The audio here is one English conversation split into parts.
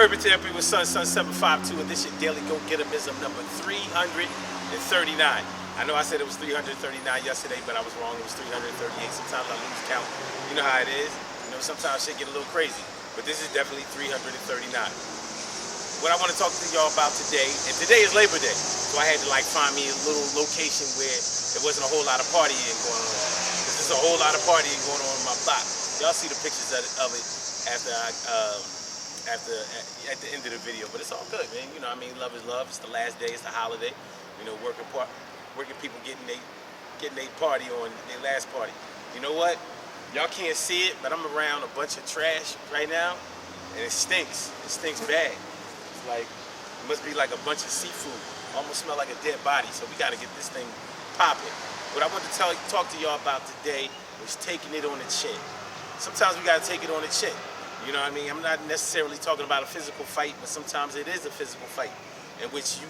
Urban Therapy with Sun 752, and this your daily go-get-emism number 339. I know I said it was 339 yesterday, but I was wrong. It was 338. Sometimes I lose count. You know how it is. You know, sometimes shit get a little crazy. But this is definitely 339. What I want to talk to y'all about today, and today is Labor Day, so I had to like find me a little location where there wasn't a whole lot of partying going on. Because there's a whole lot of partying going on in my block. Y'all see the pictures of it after at the end of the video, but it's all good, man. You know, I mean, love is love. It's the last day. It's the holiday. You know, working people getting they party on their last party. You know what? Y'all can't see it, but I'm around a bunch of trash right now, and it stinks. It stinks bad. It's like it must be like a bunch of seafood. Almost smell like a dead body. So we got to get this thing popping. What I want to talk to y'all about today was taking it on the chin. Sometimes we got to take it on the chin. You know what I mean? I'm not necessarily talking about a physical fight, but sometimes it is a physical fight in which you,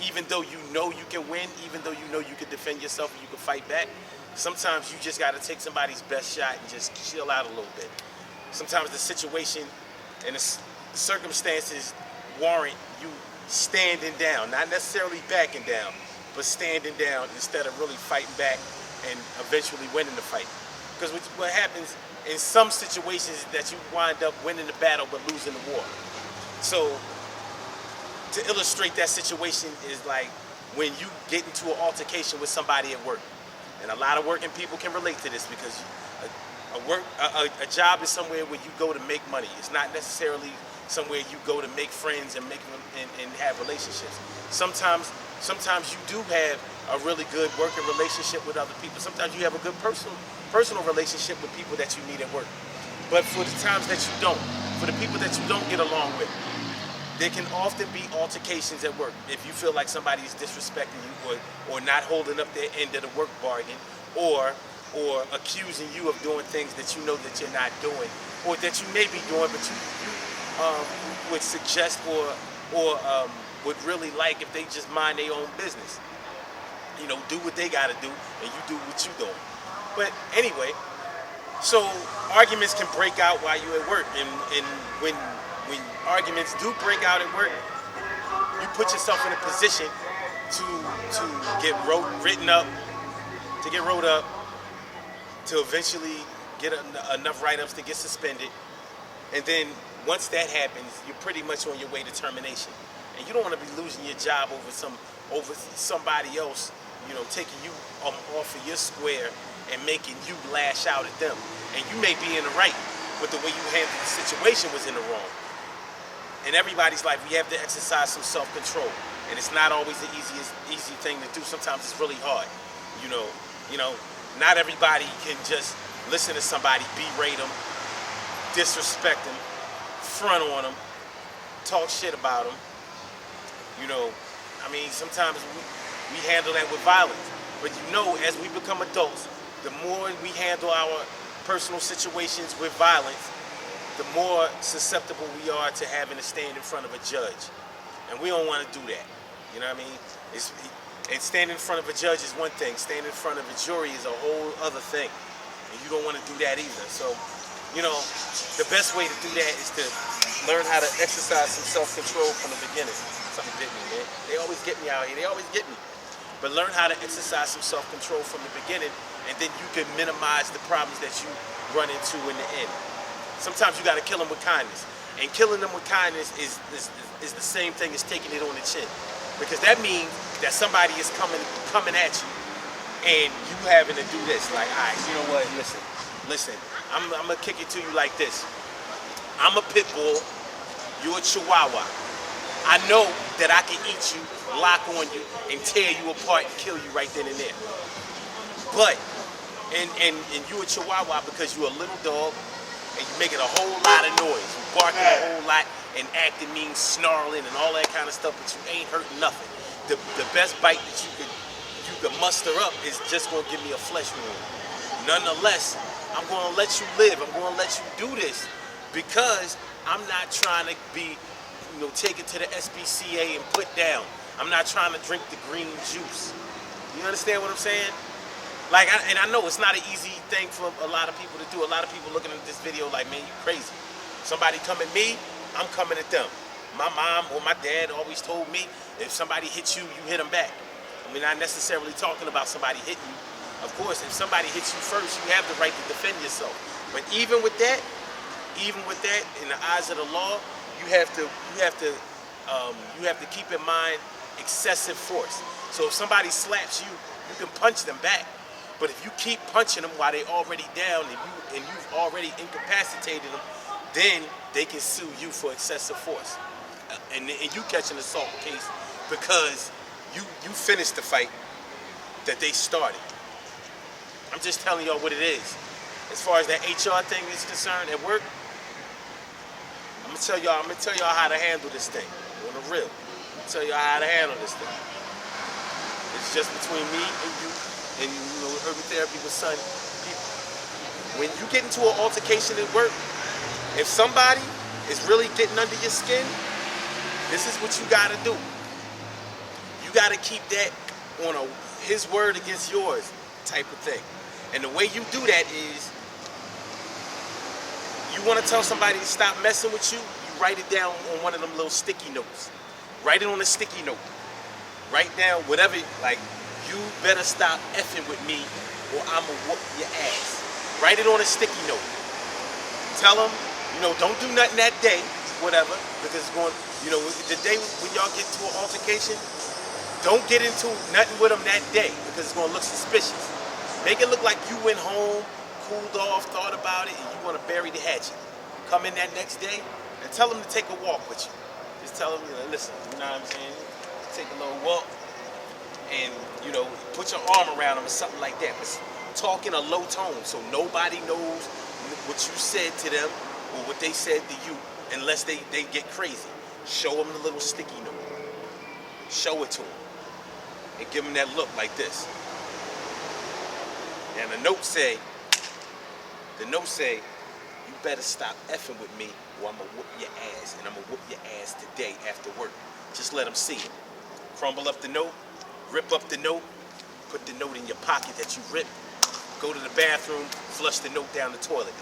even though you know you can win, even though you know you can defend yourself and you can fight back, sometimes you just got to take somebody's best shot and just chill out a little bit. Sometimes the situation and the circumstances warrant you standing down, not necessarily backing down, but standing down instead of really fighting back and eventually winning the fight. Because what happens in some situations that you wind up winning the battle but losing the war. So to illustrate that situation is like when you get into an altercation with somebody at work. And a lot of working people can relate to this because a job is somewhere where you go to make money. It's not necessarily somewhere you go to make friends and and have relationships. Sometimes you do have a really good working relationship with other people. Sometimes you have a good personal relationship with people that you meet at work. But for the times that you don't, for the people that you don't get along with, there can often be altercations at work. If you feel like somebody's disrespecting you or not holding up their end of the work bargain, or accusing you of doing things that you know that you're not doing, or that you may be doing, but you would suggest or would really like if they just mind their own business. You know, do what they got to do, and you do what you're doing. But anyway, so arguments can break out while you're at work, and when arguments do break out at work, you put yourself in a position to get written up, to eventually get enough write-ups to get suspended, and then once that happens, you're pretty much on your way to termination. And you don't want to be losing your job over somebody else, you know, taking you off of your square and making you lash out at them. And you may be in the right, but the way you handled the situation was in the wrong. In everybody's life, we have to exercise some self-control, and it's not always the easy thing to do. Sometimes it's really hard. You know, not everybody can just listen to somebody, berate them, disrespect them, front on them, talk shit about them. You know, I mean, sometimes we handle that with violence. But you know, as we become adults, the more we handle our personal situations with violence, the more susceptible we are to having to stand in front of a judge. And we don't want to do that. You know what I mean? And standing in front of a judge is one thing. Standing in front of a jury is a whole other thing. And you don't want to do that either. So, you know, the best way to do that is to learn how to exercise some self-control from the beginning. Something bit me, man. They always get me out here. They always get me. But learn how to exercise some self-control from the beginning, and then you can minimize the problems that you run into in the end. Sometimes you got to kill them with kindness. And killing them with kindness is the same thing as taking it on the chin. Because that means that somebody is coming at you, and you having to do this. Like, all right, you know what, listen, I'm going to kick it to you like this. I'm a pit bull, you're a chihuahua. I know that I can eat you, lock on you, and tear you apart and kill you right then and there. But, and you're a chihuahua because you're a little dog, and you're making a whole lot of noise. You're barking a whole lot and acting mean, snarling, and all that kind of stuff, but you ain't hurting nothing. The best bite that you could muster up is just going to give me a flesh wound. Nonetheless, I'm going to let you live. I'm going to let you do this because I'm not trying to be, you know, take it to the SPCA and put down. I'm not trying to drink the green juice. You understand what I'm saying? Like, and I know it's not an easy thing for a lot of people to do. A lot of people looking at this video like, man, you crazy. Somebody come at me, I'm coming at them. My mom or my dad always told me, if somebody hits you, you hit them back. I mean, not necessarily talking about somebody hitting you. Of course, if somebody hits you first, you have the right to defend yourself. But even with that, in the eyes of the law, you have to keep in mind excessive force. So if somebody slaps you, you can punch them back. But if you keep punching them while they already down and you've already incapacitated them, then they can sue you for excessive force. And you catch an assault case because you finished the fight that they started. I'm just telling y'all what it is. As far as that HR thing is concerned at work, I'm gonna tell y'all how to handle this thing. On the real. I'm gonna tell y'all how to handle this thing. It's just between me and you and urban therapy with son people. When you get into an altercation at work, if somebody is really getting under your skin, this is what you gotta do. You gotta keep that on his word against yours type of thing. And the way you do that is, you want to tell somebody to stop messing with you, you write it down on one of them little sticky notes. Write it on a sticky note. Write down whatever, like, you better stop effing with me or I'ma whoop your ass. Write it on a sticky note. Tell them, don't do nothing that day, whatever, because it's going, the day when y'all get to an altercation, don't get into nothing with them that day because it's going to look suspicious. Make it look like you went home, cooled off, thought about it, and you want to bury the hatchet. Come in that next day and tell them to take a walk with you. Just tell them, listen, you know what I'm saying? Take a little walk and, put your arm around them or something like that. But talk in a low tone so nobody knows what you said to them or what they said to you unless they get crazy. Show them the little sticky note. Show it to them. And give them that look like this. And the note say, you better stop effing with me or I'm going to whoop your ass. And I'm going to whoop your ass today after work. Just let them see it. Crumble up the note, rip up the note, put the note in your pocket that you ripped, go to the bathroom, flush the note down the toilet.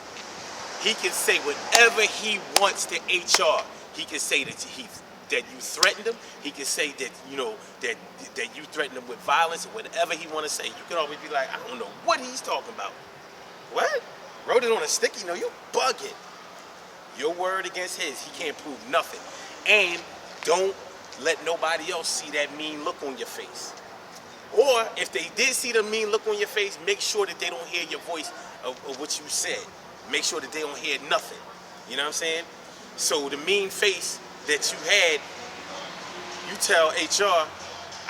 He can say whatever he wants to HR. He can say that you threatened him. He can say that that you threatened him with violence or whatever he want to say. You can always be like, I don't know what he's talking about. What? Wrote it on a sticky note? You bugging. Your word against his. He can't prove nothing. And don't let nobody else see that mean look on your face. Or if they did see the mean look on your face, make sure that they don't hear your voice of what you said. Make sure that they don't hear nothing. You know what I'm saying? So the mean face that you had, you tell HR,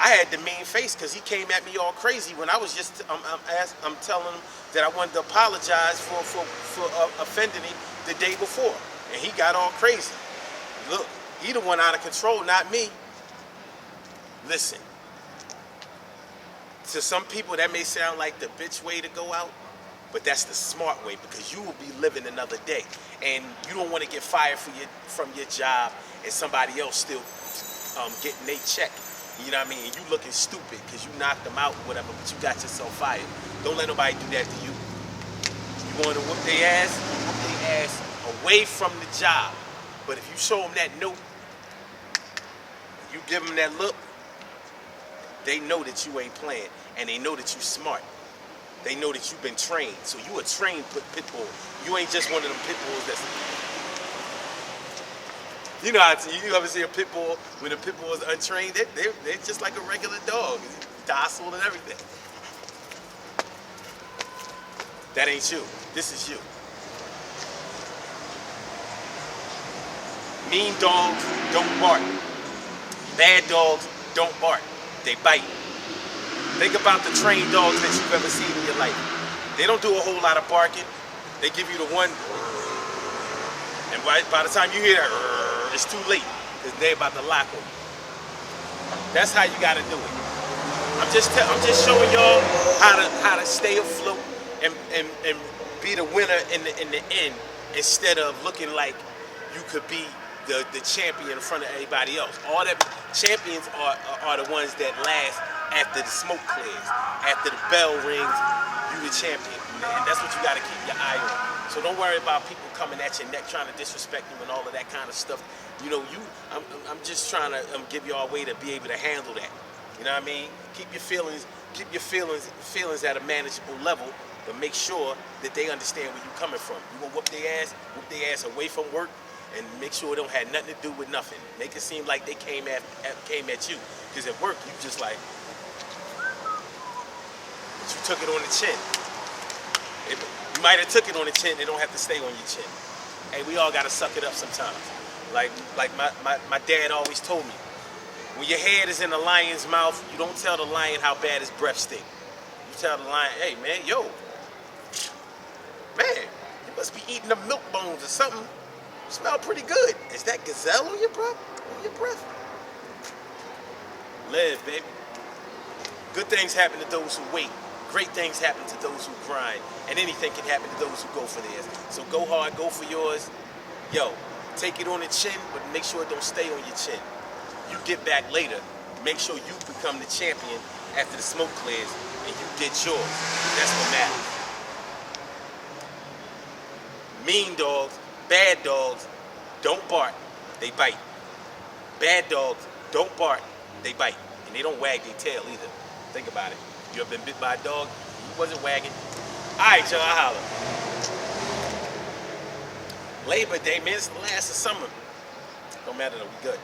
I had the mean face because he came at me all crazy when I was just, I'm telling him that I wanted to apologize for offending him the day before. And he got all crazy. Look, he the one out of control, not me. Listen, to some people that may sound like the bitch way to go out, but that's the smart way because you will be living another day. And you don't want to get fired from your job and somebody else still getting their check. You know what I mean? And you looking stupid because you knocked them out or whatever, but you got yourself fired. Don't let nobody do that to you. You want to whoop their ass, whoop their ass away from the job. But if you show them that note, you give them that look, they know that you ain't playing and they know that you smart. They know that you've been trained. So you a trained pit bull. You ain't just one of them pit bulls that's... You know how you ever see a pit bull, when a pit bull is untrained, they're just like a regular dog. Docile and everything. That ain't you. This is you. Mean dogs don't bark. Bad dogs don't bark. They bite. Think about the trained dogs that you've ever seen in your life. They don't do a whole lot of barking. They give you the one, and by the time you hear that, it's too late because they're about to lock on you. That's how you got to do it. I'm just showing y'all how to stay afloat and be the winner in the end instead of looking like you could be the champion in front of everybody else. All that champions are the ones that last after the smoke clears, after the bell rings. You the champion, and that's what you got to keep your eye on. So don't worry about people coming at your neck trying to disrespect you and all of that kind of stuff. You know, I'm just trying to give y'all a way to be able to handle that. You know what I mean? Keep your feelings at a manageable level, but make sure that they understand where you're coming from. You gonna whoop their ass away from work, and make sure it don't have nothing to do with nothing. Make it seem like they came at you. Because at work, you just like, but you took it on the chin. You might have took it on the chin, it don't have to stay on your chin. Hey, we all gotta suck it up sometimes. Like my dad always told me, when your head is in the lion's mouth, you don't tell the lion how bad his breath stink. You tell the lion, hey man, yo, man, you must be eating the milk bones or something. You smell pretty good. Is that gazelle on your breath? Live, baby. Good things happen to those who wait. Great things happen to those who grind. And anything can happen to those who go for theirs. So go hard, go for yours. Yo, take it on the chin, but make sure it don't stay on your chin. You get back later. Make sure you become the champion after the smoke clears and you get yours. That's what matters. Mean dogs, bad dogs, don't bark, they bite. Bad dogs don't bark, they bite. And they don't wag their tail either. Think about it. You ever been bit by a dog? You wasn't wagging. All right, y'all, I holla. Labor Day, man, it's the last of summer. Don't matter though, we good.